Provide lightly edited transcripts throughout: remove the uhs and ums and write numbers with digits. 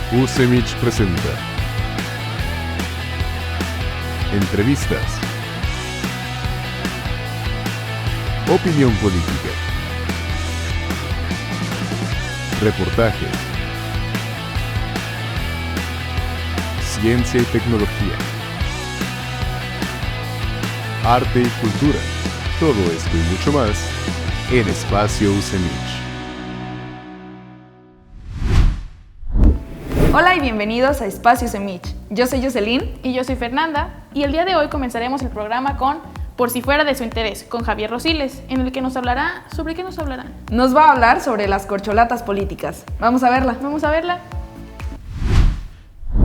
UCEMICH presenta entrevistas, opinión política, reportajes, ciencia y tecnología, arte y cultura, todo esto y mucho más en Espacio UCEMICH. Hola y bienvenidos a Espacio UCEMICH. Yo soy Jocelyn. Y yo soy Fernanda. Y el día de hoy comenzaremos el programa con Por si fuera de su interés, con Javier Rosiles, en el que nos hablará... ¿Sobre qué nos hablará? Nos va a hablar sobre las corcholatas políticas. Vamos a verla. Vamos a verla.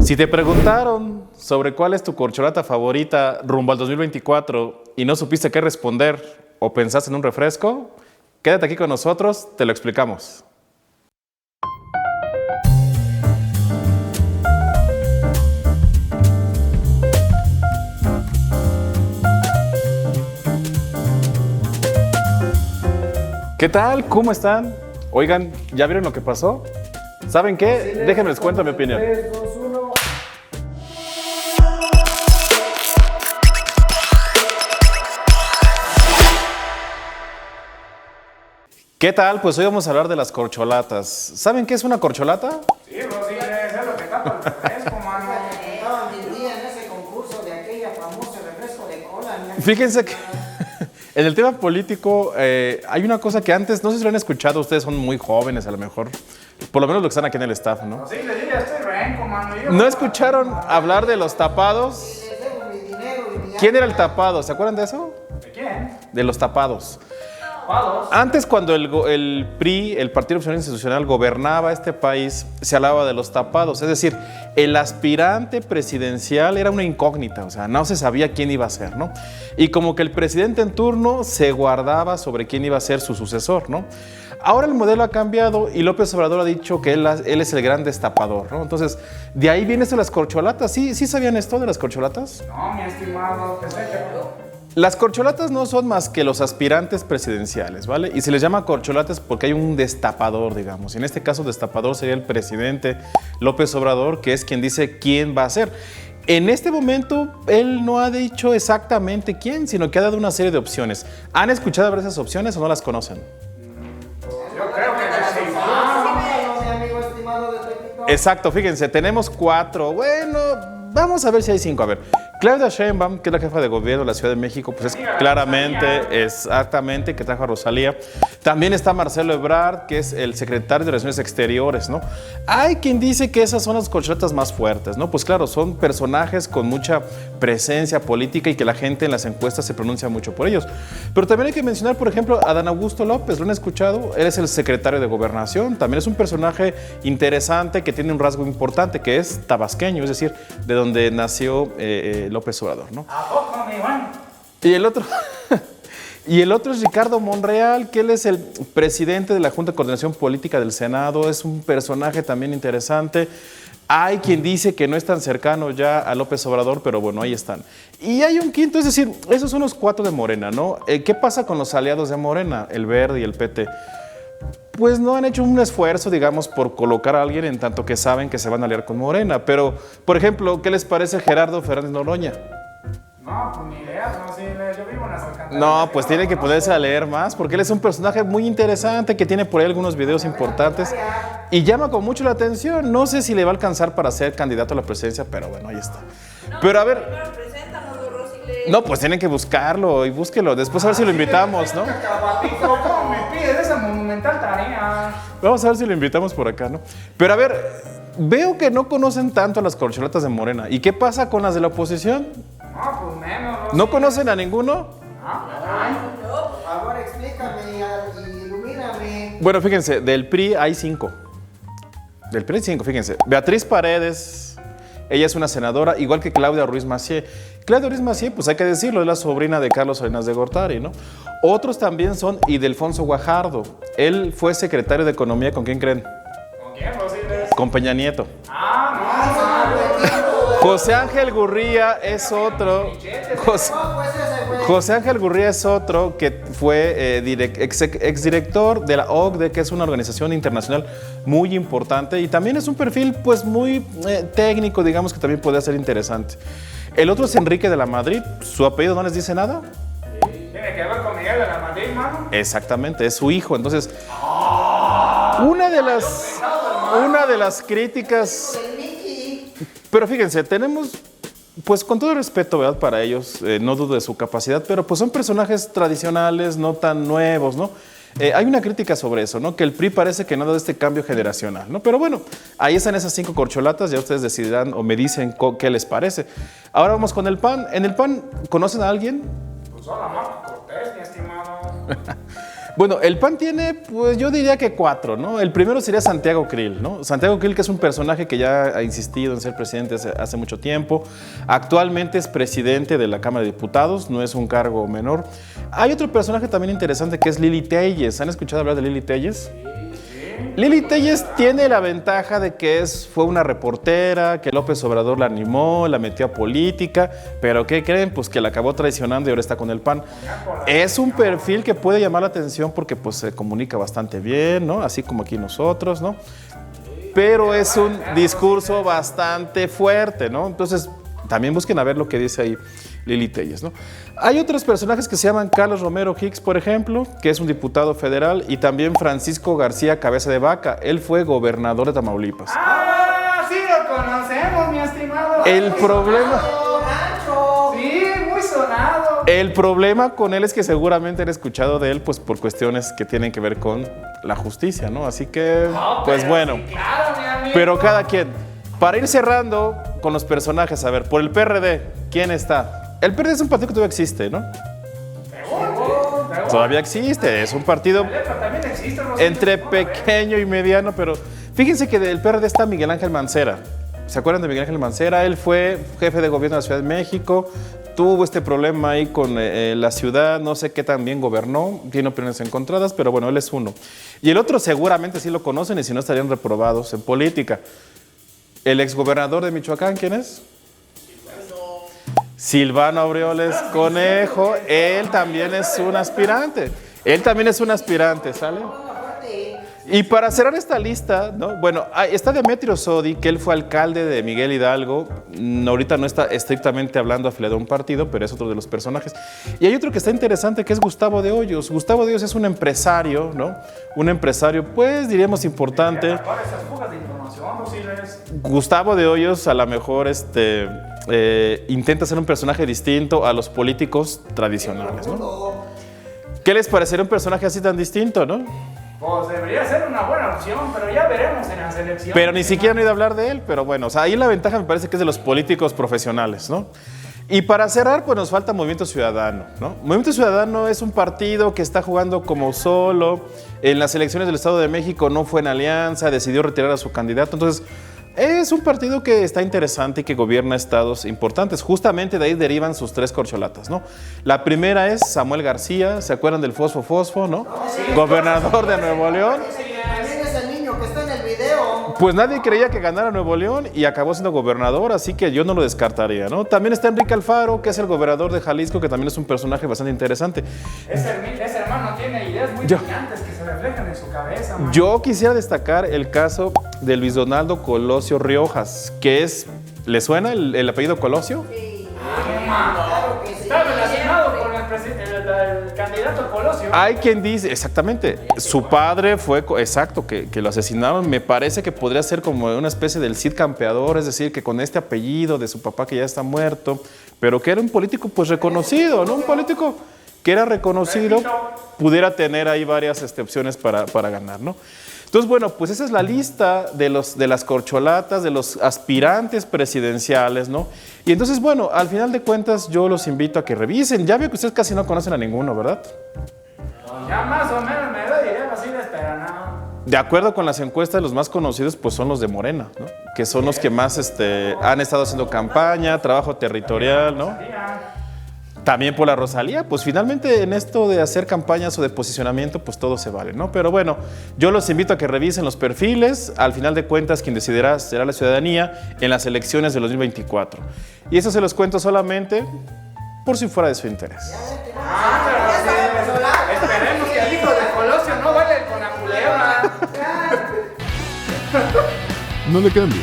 Si te preguntaron sobre cuál es tu corcholata favorita rumbo al 2024 y no supiste qué responder o pensaste en un refresco, quédate aquí con nosotros, te lo explicamos. ¿Qué tal? ¿Cómo están? Oigan, ¿ya vieron lo que pasó? ¿Saben qué? Déjenme les cuento mi opinión. 3, 2, 1. ¿Qué tal? Pues hoy vamos a hablar de las corcholatas. ¿Saben qué es una corcholata? Sí, Rosiles, es lo que tapa el refresco, mano. Estaba mi día en ese concurso de aquella famosa refresco de cola. Fíjense que en el tema político hay una cosa que antes, no sé si lo han escuchado, ustedes son muy jóvenes a lo mejor, por lo menos los que están aquí en el staff, ¿no? Sí, le diría, estoy renco, mano. ¿No escucharon hablar de los tapados? Les debo mi dinero y mi ¿Quién era el tapado? ¿Se acuerdan de eso? ¿De quién? De los tapados. Palos. Antes, cuando el PRI, el Partido Revolucionario Institucional, gobernaba este país, se hablaba de los tapados. Es decir, el aspirante presidencial era una incógnita, o sea, no se sabía quién iba a ser, ¿no? Y como que el presidente en turno se guardaba sobre quién iba a ser su sucesor, ¿no? Ahora el modelo ha cambiado y López Obrador ha dicho que él es el gran destapador, ¿no? Entonces, de ahí viene esto de las corcholatas. ¿Sí sabían esto de las corcholatas? No, mi estimado, Las corcholatas no son más que los aspirantes presidenciales, ¿vale? Y se les llama corcholatas porque hay un destapador, digamos. Y en este caso, destapador sería el presidente López Obrador, que es quien dice quién va a ser. En este momento, él no ha dicho exactamente quién, sino que ha dado una serie de opciones. ¿Han escuchado ver esas opciones o no las conocen? Yo creo que sí. Mi amigo estimado de TikTok. Exacto, fíjense, tenemos 4. Bueno, vamos a ver si hay 5. A ver, Claudia Sheinbaum, que es la jefa de gobierno de la Ciudad de México, pues es claramente, exactamente, que trajo a Rosalía. También está Marcelo Ebrard, que es el secretario de Relaciones Exteriores, ¿no? Hay quien dice que esas son las corcholatas más fuertes, ¿no? Pues claro, son personajes con mucha presencia política y que la gente en las encuestas se pronuncia mucho por ellos. Pero también hay que mencionar, por ejemplo, a Adán Augusto López, ¿lo han escuchado? Él es el secretario de Gobernación, también es un personaje interesante que tiene un rasgo importante, que es tabasqueño, es decir, de donde nació López Obrador, ¿no? ¿A poco, mi Juan? Y el otro es Ricardo Monreal, que él es el presidente de la Junta de Coordinación Política del Senado, es un personaje también interesante. Hay quien dice que no es tan cercano ya a López Obrador, pero bueno, ahí están. Y hay un quinto, es decir, esos son los 4 de Morena, ¿no? ¿Qué pasa con los aliados de Morena, el Verde y el PT? Pues no han hecho un esfuerzo, digamos, por colocar a alguien en tanto que saben que se van a aliar con Morena. Pero, por ejemplo, ¿qué les parece Gerardo Fernández Noroña? No, pues ni idea, no, sí, yo vivo en las alcantarillas. No, pues tiene que ponerse a leer más, porque él es un personaje muy interesante, que tiene por ahí algunos videos importantes y llama con mucho la atención. No sé si le va a alcanzar para ser candidato a la presidencia, pero bueno, ahí está. Pero a ver... No, pues tienen que buscarlo y búsquelo. Después a ver si lo invitamos, ¿no? ¿Cómo me pides esa monumental tarea? Vamos a ver si lo invitamos por acá, ¿no? Pero a ver, veo que no conocen tanto a las corcholatas de Morena. ¿Y qué pasa con las de la oposición? No, pues menos. ¿No conocen a ninguno? Por favor, explícame y ilumíname. Bueno, fíjense, del PRI hay 5. Del PRI hay 5, fíjense. Beatriz Paredes, ella es una senadora, igual que Claudia Ruiz Massieu. Claudia Ruiz Massieu, pues hay que decirlo, es la sobrina de Carlos Salinas de Gortari, ¿no? Otros también son Ildefonso Guajardo. Él fue secretario de Economía, ¿con quién creen? ¿Con quién, Rosiles? Con Peña Nieto. No. José Ángel Gurría es otro. José Ángel Gurría es otro que fue exdirector de la OCDE, que es una organización internacional muy importante, y también es un perfil pues muy técnico, digamos, que también podría ser interesante. El otro es Enrique de la Madrid. ¿Su apellido no les dice nada? Tiene que ver con Miguel de la Madrid, mano. Exactamente, es su hijo. Entonces, una de las críticas... Pero fíjense, tenemos, pues con todo el respeto, ¿verdad? Para ellos, no dudo de su capacidad, pero pues son personajes tradicionales, no tan nuevos, ¿no? Hay una crítica sobre eso, ¿no? Que el PRI parece que no da este cambio generacional, ¿no? Pero bueno, ahí están esas 5 corcholatas, ya ustedes decidirán o me dicen qué les parece. Ahora vamos con el PAN. ¿En el PAN conocen a alguien? Pues hola, Marco Cortés, mi estimado. Bueno, el PAN tiene, pues yo diría que 4, ¿no? El primero sería Santiago Krill, ¿no? Santiago Krill, que es un personaje que ya ha insistido en ser presidente hace mucho tiempo. Actualmente es presidente de la Cámara de Diputados, no es un cargo menor. Hay otro personaje también interesante que es Lili Téllez. ¿Han escuchado hablar de Lili Téllez? Lili Téllez tiene la ventaja de que fue una reportera, que López Obrador la animó, la metió a política, pero ¿qué creen? Pues que la acabó traicionando y ahora está con el PAN. Es un perfil que puede llamar la atención porque pues se comunica bastante bien, ¿no? Así como aquí nosotros, ¿no? Pero es un discurso bastante fuerte, ¿no? Entonces, también busquen a ver lo que dice ahí Lili Téllez, ¿no? Hay otros personajes que se llaman Carlos Romero Hicks, por ejemplo, que es un diputado federal, y también Francisco García Cabeza de Vaca. Él fue gobernador de Tamaulipas. ¡Ah! Sí lo conocemos, mi estimado. El problema... Sí, muy sonado. El problema con él es que seguramente han escuchado de él pues por cuestiones que tienen que ver con la justicia, ¿no? Así que, pues bueno. Sí, claro, mi amigo. Pero cada quien. Para ir cerrando con los personajes, a ver, por el PRD, ¿quién está? El PRD es un partido que todavía existe, ¿no? Todavía existe, es un partido También existe, entre pequeño y mediano, pero fíjense que del PRD está Miguel Ángel Mancera. ¿Se acuerdan de Miguel Ángel Mancera? Él fue jefe de gobierno de la Ciudad de México, tuvo este problema ahí con la ciudad, no sé qué tan bien gobernó, tiene opiniones encontradas, pero bueno, él es uno. Y el otro seguramente sí lo conocen y si no estarían reprobados en política. El exgobernador de Michoacán, ¿quién es? Silvano Aureoles Conejo. Él también es un aspirante. ¿Sale? Y para cerrar esta lista, ¿no? Bueno, está Demetrio Sodi, que él fue alcalde de Miguel Hidalgo. Ahorita no está estrictamente hablando afiliado a un partido, pero es otro de los personajes. Y hay otro que está interesante, que es Gustavo de Hoyos. Gustavo de Hoyos es un empresario, ¿no? Un empresario, pues, diríamos importante. Gustavo de Hoyos a lo mejor intenta ser un personaje distinto a los políticos tradicionales, ¿no? ¿Qué les parecería un personaje así tan distinto, no? Pues debería ser una buena opción, pero ya veremos en las elecciones. Pero ni siquiera han oído hablar de él, pero bueno, o sea, ahí la ventaja me parece que es de los políticos profesionales, ¿no? Y para cerrar, pues nos falta Movimiento Ciudadano, ¿no? Movimiento Ciudadano es un partido que está jugando como solo. En las elecciones del Estado de México no fue en alianza, decidió retirar a su candidato. Entonces, es un partido que está interesante y que gobierna estados importantes. Justamente de ahí derivan sus 3 corcholatas, ¿no? La primera es Samuel García, ¿se acuerdan del Fosfo, no? Sí. Gobernador de Nuevo León. También es el niño que está en el video. Pues nadie creía que ganara Nuevo León y acabó siendo gobernador, así que yo no lo descartaría, ¿no? También está Enrique Alfaro, que es el gobernador de Jalisco, que también es un personaje bastante interesante. Ese hermano tiene ideas muy brillantes que se reflejan en su cabeza, man. Yo quisiera destacar el caso de Luis Donaldo Colosio Riojas, que es... ¿Le suena el apellido Colosio? Sí. Claro que sí. Está relacionado con el candidato Colosio. Hay quien dice, exactamente, su padre fue, exacto, que lo asesinaron. Me parece que podría ser como una especie del Cid Campeador, es decir, que con este apellido de su papá que ya está muerto, pero que era un político pues reconocido, ¿no? Un político que era reconocido, pudiera tener ahí varias opciones para ganar, ¿no? Entonces, bueno, pues esa es la lista de las corcholatas, de los aspirantes presidenciales, ¿no? Y entonces, bueno, al final de cuentas yo los invito a que revisen. Ya veo que ustedes casi no conocen a ninguno, ¿verdad? Ya más o menos me doy idea así de esperar, ¿no? De acuerdo con las encuestas, los más conocidos pues son los de Morena, ¿no? Que son los que más han estado haciendo campaña, trabajo territorial, ¿no? También por la Rosalía, pues finalmente en esto de hacer campañas o de posicionamiento, pues todo se vale, ¿no? Pero bueno, yo los invito a que revisen los perfiles. Al final de cuentas, quien decidirá será la ciudadanía en las elecciones del 2024. Y eso se los cuento solamente por si fuera de su interés. Pero sí, No le cambies.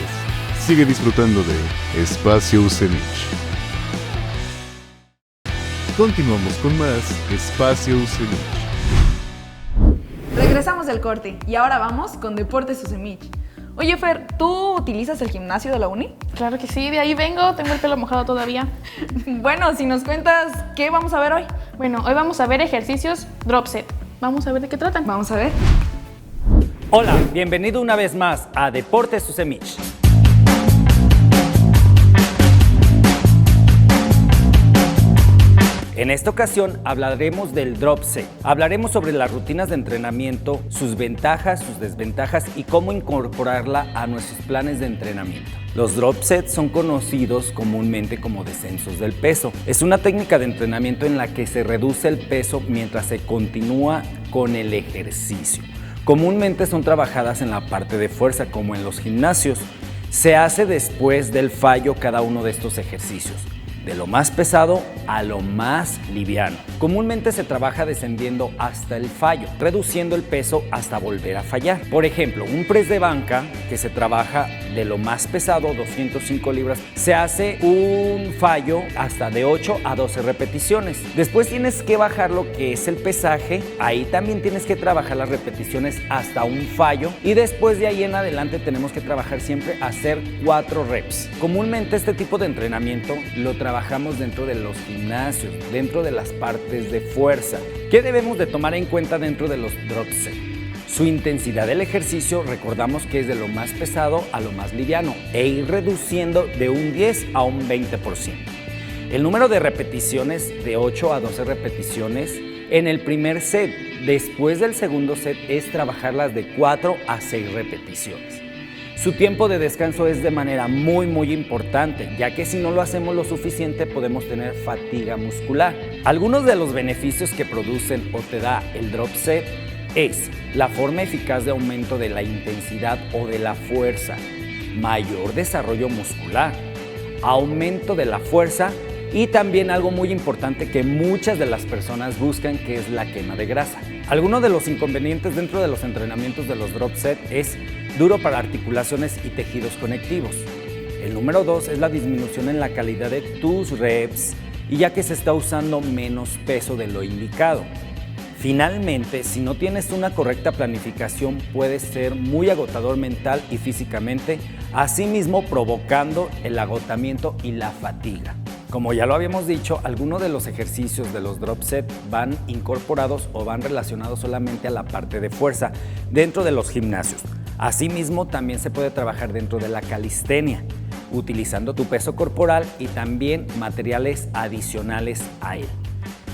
Sigue disfrutando de Espacio Ucenich. Continuamos con más Espacio Ucenich. Regresamos del corte y ahora vamos con Deportes Ucenich. Oye, Fer, ¿tú utilizas el gimnasio de la uni? Claro que sí, de ahí vengo, tengo el pelo mojado todavía. Bueno, si nos cuentas, ¿qué vamos a ver hoy? Bueno, hoy vamos a ver ejercicios drop set. Vamos a ver de qué tratan. Vamos a ver. Hola, bienvenido una vez más a Deportes Ucenich. En esta ocasión hablaremos del drop set. Hablaremos sobre las rutinas de entrenamiento, sus ventajas, sus desventajas y cómo incorporarla a nuestros planes de entrenamiento. Los drop sets son conocidos comúnmente como descensos del peso. Es una técnica de entrenamiento en la que se reduce el peso mientras se continúa con el ejercicio. Comúnmente son trabajadas en la parte de fuerza, como en los gimnasios. Se hace después del fallo cada uno de estos ejercicios, de lo más pesado a lo más liviano. Comúnmente se trabaja descendiendo hasta el fallo, reduciendo el peso hasta volver a fallar. Por ejemplo, un press de banca que se trabaja de lo más pesado, 205 libras, se hace un fallo hasta de 8 a 12 repeticiones. Después tienes que bajar lo que es el pesaje, ahí también tienes que trabajar las repeticiones hasta un fallo y después de ahí en adelante tenemos que trabajar siempre a hacer 4 reps. Comúnmente este tipo de entrenamiento lo trabajamos dentro de los gimnasios, dentro de las partes de fuerza. ¿Qué debemos de tomar en cuenta dentro de los drop set? Su intensidad del ejercicio, recordamos que es de lo más pesado a lo más liviano e ir reduciendo de un 10 a un 20%. El número de repeticiones de 8 a 12 repeticiones en el primer set. Después del segundo set es trabajarlas de 4 a 6 repeticiones. Su tiempo de descanso es de manera muy importante, ya que si no lo hacemos lo suficiente podemos tener fatiga muscular. Algunos de los beneficios que producen o te da el drop set es la forma eficaz de aumento de la intensidad o de la fuerza, mayor desarrollo muscular, aumento de la fuerza y también algo muy importante que muchas de las personas buscan, que es la quema de grasa. Algunos de los inconvenientes dentro de los entrenamientos de los drop set es duro para articulaciones y tejidos conectivos. El número 2 es la disminución en la calidad de tus reps y ya que se está usando menos peso de lo indicado. Finalmente, si no tienes una correcta planificación, puede ser muy agotador mental y físicamente, asimismo provocando el agotamiento y la fatiga. Como ya lo habíamos dicho, algunos de los ejercicios de los drop set van incorporados o van relacionados solamente a la parte de fuerza dentro de los gimnasios. Asimismo, también se puede trabajar dentro de la calistenia, utilizando tu peso corporal y también materiales adicionales a él.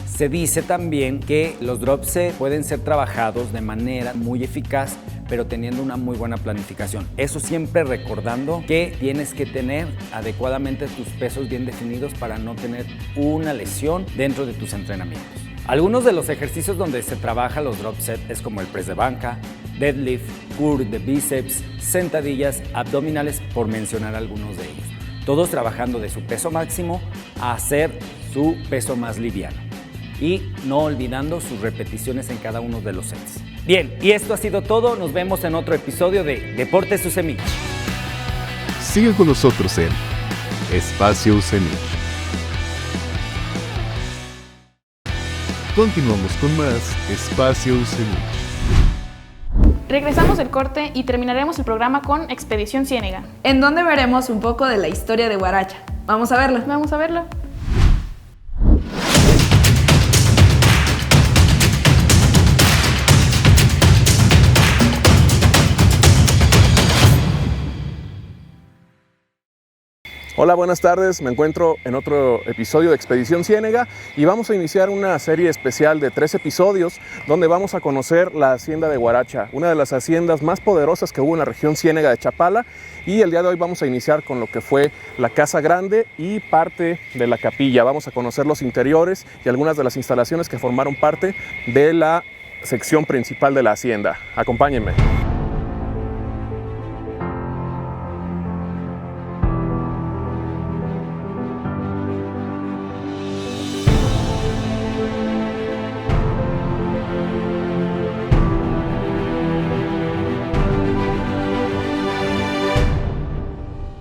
Se dice también que los drop set pueden ser trabajados de manera muy eficaz, pero teniendo una muy buena planificación. Eso siempre recordando que tienes que tener adecuadamente tus pesos bien definidos para no tener una lesión dentro de tus entrenamientos. Algunos de los ejercicios donde se trabaja los drop set es como el press de banca, deadlift, curl de bíceps, sentadillas, abdominales, por mencionar algunos de ellos. Todos trabajando de su peso máximo a hacer su peso más liviano. Y no olvidando sus repeticiones en cada uno de los sets. Bien, y esto ha sido todo. Nos vemos en otro episodio de Deportes Ucenich. Sigue con nosotros en Espacio Ucenich. Continuamos con más Espacio Ucenich. Regresamos del corte y terminaremos el programa con Expedición Ciénega. En donde veremos un poco de la historia de Huaracha. Vamos a verla. Vamos a verlo. Hola, buenas tardes. Me encuentro en otro episodio de Expedición Ciénega y vamos a iniciar una serie especial de 3 episodios donde vamos a conocer la hacienda de Huaracha, una de las haciendas más poderosas que hubo en la región ciénega de Chapala, y el día de hoy vamos a iniciar con lo que fue la Casa Grande y parte de la capilla. Vamos a conocer los interiores y algunas de las instalaciones que formaron parte de la sección principal de la hacienda. Acompáñenme.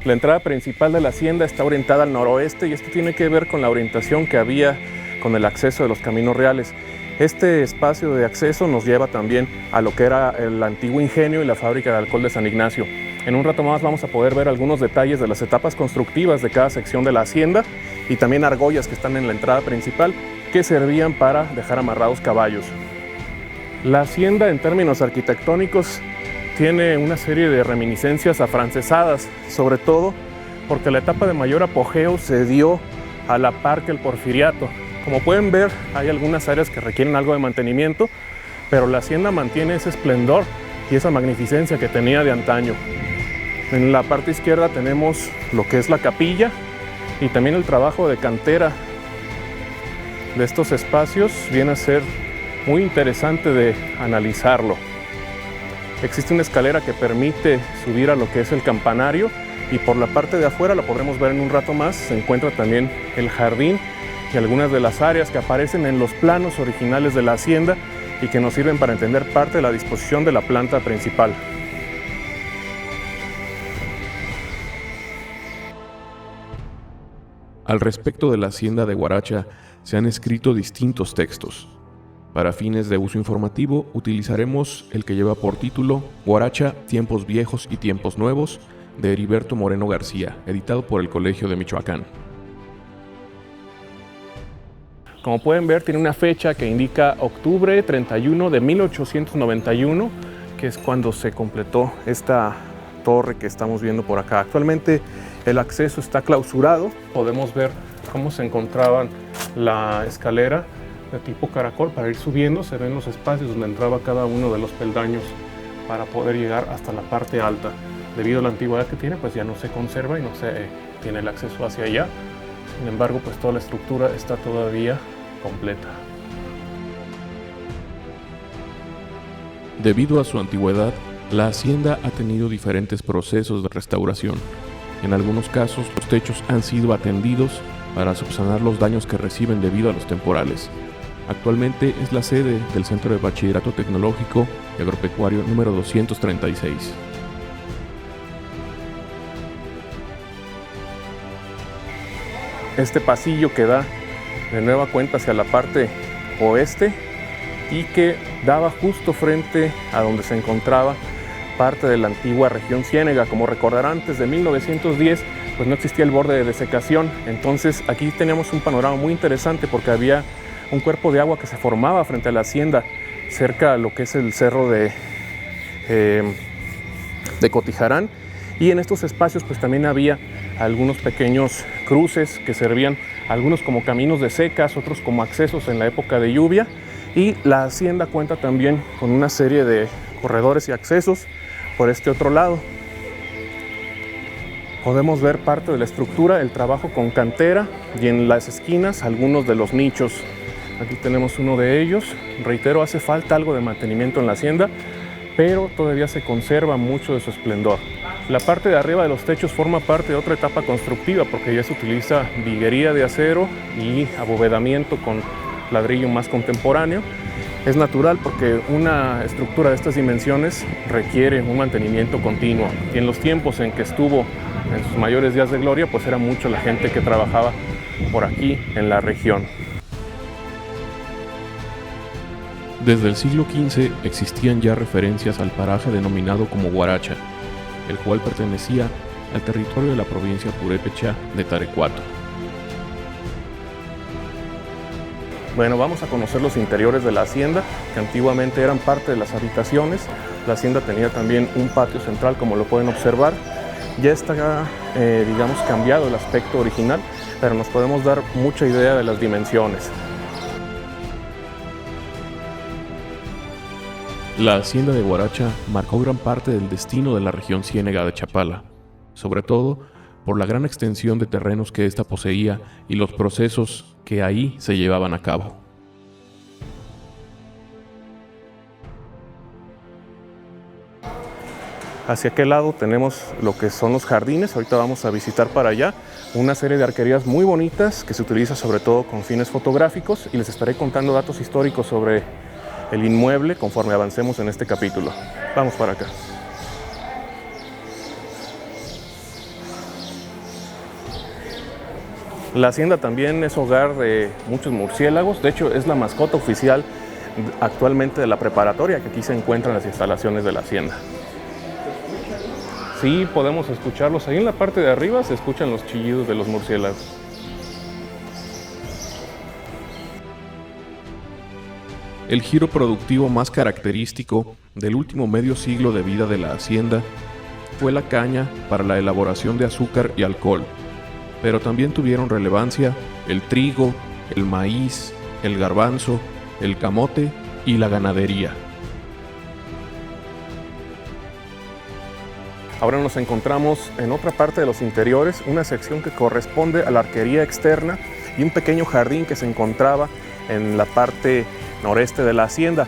La entrada principal de la hacienda está orientada al noroeste y esto tiene que ver con la orientación que había con el acceso de los caminos reales. Este espacio de acceso nos lleva también a lo que era el antiguo ingenio y la fábrica de alcohol de San Ignacio. En un rato más vamos a poder ver algunos detalles de las etapas constructivas de cada sección de la hacienda y también argollas que están en la entrada principal que servían para dejar amarrados caballos. La hacienda en términos arquitectónicos tiene una serie de reminiscencias afrancesadas, sobre todo porque la etapa de mayor apogeo se dio a la par que el Porfiriato. Como pueden ver, hay algunas áreas que requieren algo de mantenimiento, pero la hacienda mantiene ese esplendor y esa magnificencia que tenía de antaño. En la parte izquierda tenemos lo que es la capilla y también el trabajo de cantera de estos espacios viene a ser muy interesante de analizarlo. Existe una escalera que permite subir a lo que es el campanario y por la parte de afuera, lo podremos ver en un rato más, se encuentra también el jardín y algunas de las áreas que aparecen en los planos originales de la hacienda y que nos sirven para entender parte de la disposición de la planta principal. Al respecto de la hacienda de Huaracha se han escrito distintos textos. Para fines de uso informativo utilizaremos el que lleva por título Huaracha, tiempos viejos y tiempos nuevos, de Heriberto Moreno García, editado por el Colegio de Michoacán. Como pueden ver, tiene una fecha que indica octubre 31 de 1891, que es cuando se completó esta torre que estamos viendo por acá. Actualmente el acceso está clausurado. Podemos ver cómo se encontraban la escalera de tipo caracol para ir subiendo. Se ven los espacios donde entraba cada uno de los peldaños para poder llegar hasta la parte alta. Debido a la antigüedad que tiene, pues ya no se conserva y no se tiene el acceso hacia allá. Sin embargo, pues toda la estructura está todavía completa. Debido a su antigüedad, la hacienda ha tenido diferentes procesos de restauración. En algunos casos, los techos han sido atendidos para subsanar los daños que reciben debido a los temporales. Actualmente es la sede del Centro de Bachillerato Tecnológico y Agropecuario número 236. Este pasillo que da de nueva cuenta hacia la parte oeste y que daba justo frente a donde se encontraba parte de la antigua región Ciénega. Como recordarán, antes de 1910 pues no existía el borde de desecación, entonces aquí teníamos un panorama muy interesante porque había un cuerpo de agua que se formaba frente a la hacienda, cerca a lo que es el cerro de Cotijarán, y en estos espacios pues también había algunos pequeños cruces que servían, algunos como caminos de secas, otros como accesos en la época de lluvia, y la hacienda cuenta también con una serie de corredores y accesos por este otro lado. Podemos ver parte de la estructura, el trabajo con cantera y en las esquinas algunos de los nichos. Aquí tenemos uno de ellos. Reitero, hace falta algo de mantenimiento en la hacienda, pero todavía se conserva mucho de su esplendor. La parte de arriba de los techos forma parte de otra etapa constructiva porque ya se utiliza viguería de acero y abovedamiento con ladrillo más contemporáneo. Es natural porque una estructura de estas dimensiones requiere un mantenimiento continuo y en los tiempos en que estuvo en sus mayores días de gloria, pues era mucho la gente que trabajaba por aquí en la región. Desde el siglo XV existían ya referencias al paraje denominado como Huaracha, el cual pertenecía al territorio de la provincia purépecha de Tarecuato. Bueno, vamos a conocer los interiores de la hacienda, que antiguamente eran parte de las habitaciones. La hacienda tenía también un patio central, como lo pueden observar. Ya está, digamos, cambiado el aspecto original, pero nos podemos dar mucha idea de las dimensiones. La hacienda de Huaracha marcó gran parte del destino de la región ciénega de Chapala, sobre todo por la gran extensión de terrenos que ésta poseía y los procesos que ahí se llevaban a cabo. Hacia aquel lado tenemos lo que son los jardines, ahorita vamos a visitar para allá una serie de arquerías muy bonitas que se utiliza sobre todo con fines fotográficos y les estaré contando datos históricos sobre el inmueble conforme avancemos en este capítulo. Vamos para acá. La hacienda también es hogar de muchos murciélagos, de hecho es la mascota oficial actualmente de la preparatoria, que aquí se encuentran las instalaciones de la hacienda. Sí, podemos escucharlos. Ahí en la parte de arriba se escuchan los chillidos de los murciélagos. El giro productivo más característico del último medio siglo de vida de la hacienda fue la caña para la elaboración de azúcar y alcohol, pero también tuvieron relevancia el trigo, el maíz, el garbanzo, el camote y la ganadería. Ahora nos encontramos en otra parte de los interiores, una sección que corresponde a la arquería externa y un pequeño jardín que se encontraba en la parte noreste de la hacienda.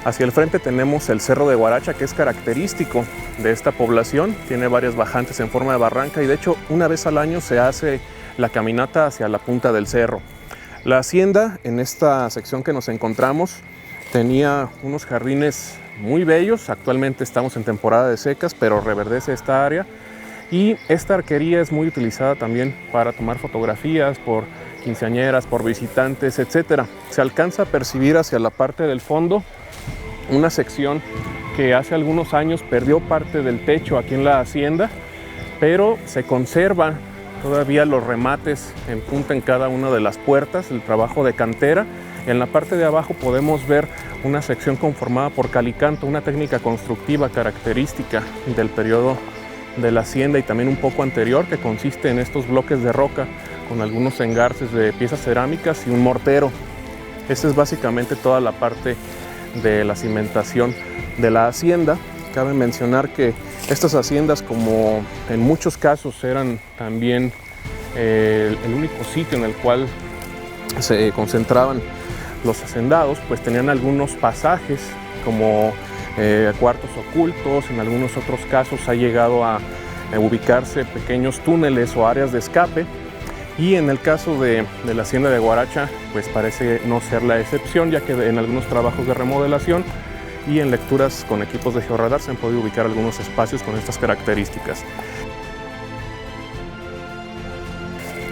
Hacia el frente tenemos el Cerro de Guaracha, que es característico de esta población. Tiene varias bajantes en forma de barranca y de hecho una vez al año se hace la caminata hacia la punta del cerro. La hacienda, en esta sección que nos encontramos, tenía unos jardines muy bellos. Actualmente estamos en temporada de secas, pero reverdece esta área. Y esta arquería es muy utilizada también para tomar fotografías por quinceañeras, por visitantes, etc. Se alcanza a percibir hacia la parte del fondo una sección que hace algunos años perdió parte del techo aquí en la hacienda, pero se conservan todavía los remates en punta en cada una de las puertas, el trabajo de cantera. En la parte de abajo podemos ver una sección conformada por calicanto, una técnica constructiva característica del periodo de la hacienda y también un poco anterior, que consiste en estos bloques de roca con algunos engarces de piezas cerámicas y un mortero. Esta es básicamente toda la parte de la cimentación de la hacienda. Cabe mencionar que estas haciendas, como en muchos casos eran también el único sitio en el cual se concentraban los hacendados, pues tenían algunos pasajes como cuartos ocultos. En algunos otros casos ha llegado a ubicarse pequeños túneles o áreas de escape. Y en el caso de la hacienda de Guaracha, pues parece no ser la excepción, ya que en algunos trabajos de remodelación y en lecturas con equipos de georradar se han podido ubicar algunos espacios con estas características.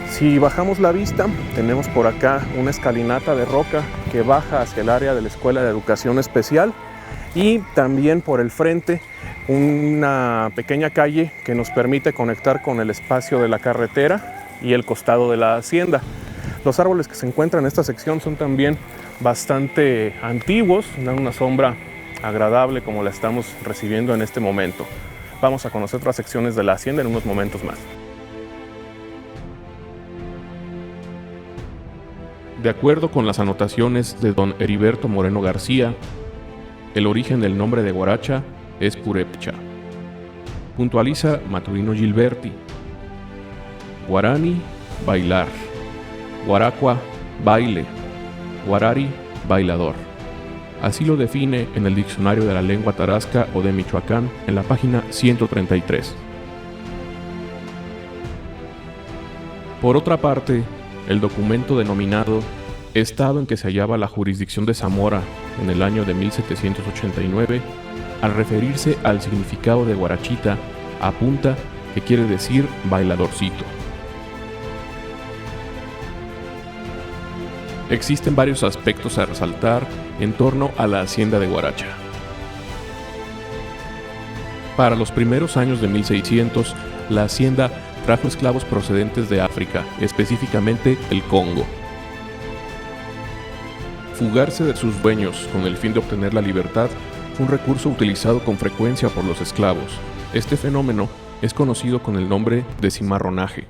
Si bajamos la vista, tenemos por acá una escalinata de roca que baja hacia el área de la Escuela de Educación Especial y también por el frente una pequeña calle que nos permite conectar con el espacio de la carretera y el costado de la hacienda. Los árboles que se encuentran en esta sección son también bastante antiguos, dan una sombra agradable como la estamos recibiendo en este momento. Vamos a conocer otras secciones de la hacienda en unos momentos más. De acuerdo con las anotaciones de don Heriberto Moreno García, el origen del nombre de Guaracha es Purépcha. Puntualiza Maturino Gilberti. Guarani, bailar. Guaracua, baile. Guarari, bailador. Así lo define en el Diccionario de la Lengua Tarasca o de Michoacán en la página 133. Por otra parte, el documento denominado Estado en que se hallaba la jurisdicción de Zamora en el año de 1789, al referirse al significado de guarachita, apunta que quiere decir bailadorcito. Existen varios aspectos a resaltar en torno a la hacienda de Guaracha. Para los primeros años de 1600, la hacienda trajo esclavos procedentes de África, específicamente el Congo. Fugarse de sus dueños con el fin de obtener la libertad fue un recurso utilizado con frecuencia por los esclavos. Este fenómeno es conocido con el nombre de cimarronaje.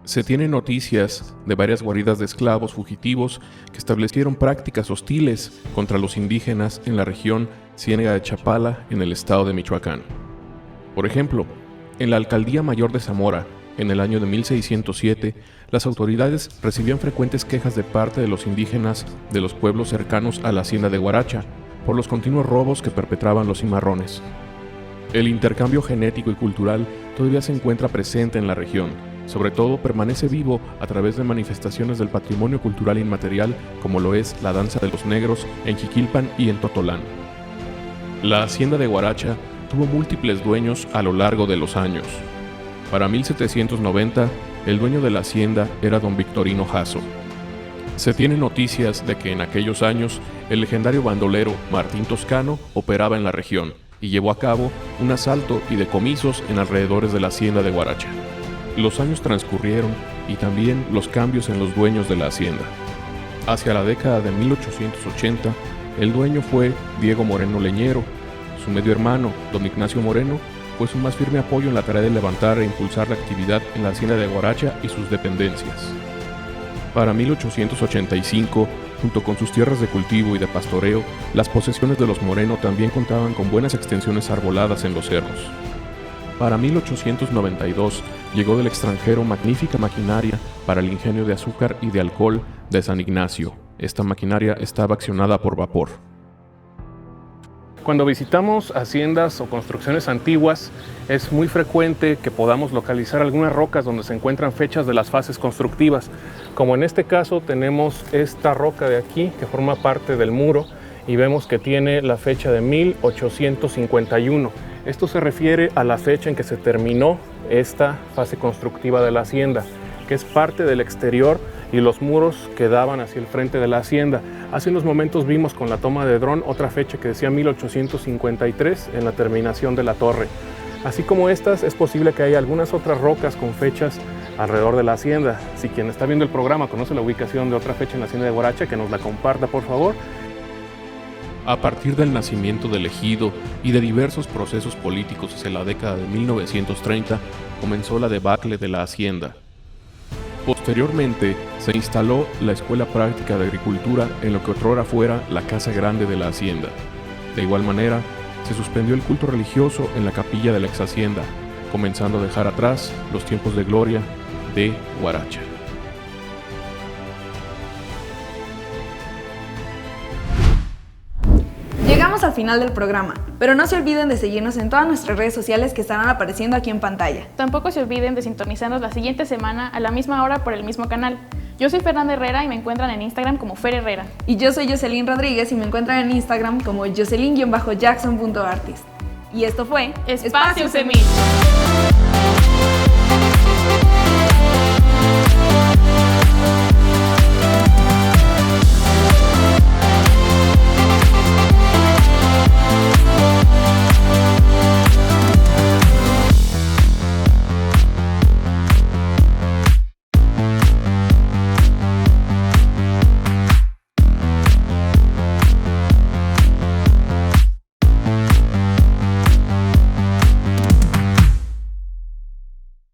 Se tienen noticias de varias guaridas de esclavos fugitivos que establecieron prácticas hostiles contra los indígenas en la región Ciénega de Chapala, en el estado de Michoacán. Por ejemplo, en la Alcaldía Mayor de Zamora, en el año de 1607, las autoridades recibían frecuentes quejas de parte de los indígenas de los pueblos cercanos a la hacienda de Guaracha por los continuos robos que perpetraban los cimarrones. El intercambio genético y cultural todavía se encuentra presente en la región. Sobre todo permanece vivo a través de manifestaciones del patrimonio cultural inmaterial como lo es la danza de los negros en Jiquilpan y en Totolán. La hacienda de Guaracha tuvo múltiples dueños a lo largo de los años. Para 1790, el dueño de la hacienda era don Victorino Jasso. Se tienen noticias de que en aquellos años el legendario bandolero Martín Toscano operaba en la región y llevó a cabo un asalto y decomisos en alrededores de la hacienda de Huaracha. Los años transcurrieron y también los cambios en los dueños de la hacienda. Hacia la década de 1880, el dueño fue Diego Moreno Leñero. Su medio hermano, don Ignacio Moreno, fue su más firme apoyo en la tarea de levantar e impulsar la actividad en la hacienda de Huaracha y sus dependencias. Para 1885, junto con sus tierras de cultivo y de pastoreo, las posesiones de los Moreno también contaban con buenas extensiones arboladas en los cerros. Para 1892 llegó del extranjero magnífica maquinaria para el ingenio de azúcar y de alcohol de San Ignacio. Esta maquinaria estaba accionada por vapor. Cuando visitamos haciendas o construcciones antiguas, es muy frecuente que podamos localizar algunas rocas donde se encuentran fechas de las fases constructivas. Como en este caso tenemos esta roca de aquí que forma parte del muro y vemos que tiene la fecha de 1851. Esto se refiere a la fecha en que se terminó esta fase constructiva de la hacienda, que es parte del exterior y los muros que daban hacia el frente de la hacienda. Hace unos momentos vimos con la toma de dron otra fecha que decía 1853 en la terminación de la torre. Así como estas, es posible que haya algunas otras rocas con fechas alrededor de la hacienda. Si quien está viendo el programa conoce la ubicación de otra fecha en la hacienda de Huaracha, que nos la comparta por favor. A partir del nacimiento del ejido y de diversos procesos políticos hacia la década de 1930, comenzó la debacle de la hacienda. Posteriormente, se instaló la Escuela Práctica de Agricultura en lo que otrora fuera la Casa Grande de la Hacienda. De igual manera, se suspendió el culto religioso en la capilla de la ex hacienda, comenzando a dejar atrás los tiempos de gloria de Huaracha. Llegamos al final del programa, pero no se olviden de seguirnos en todas nuestras redes sociales que estarán apareciendo aquí en pantalla. Tampoco se olviden de sintonizarnos la siguiente semana a la misma hora por el mismo canal. Yo soy Fernanda Herrera y me encuentran en Instagram como Fer Herrera. Y yo soy Jocelyn Rodríguez y me encuentran en Instagram como jocelyn-jackson.artist. Y esto fue Espacio Semich.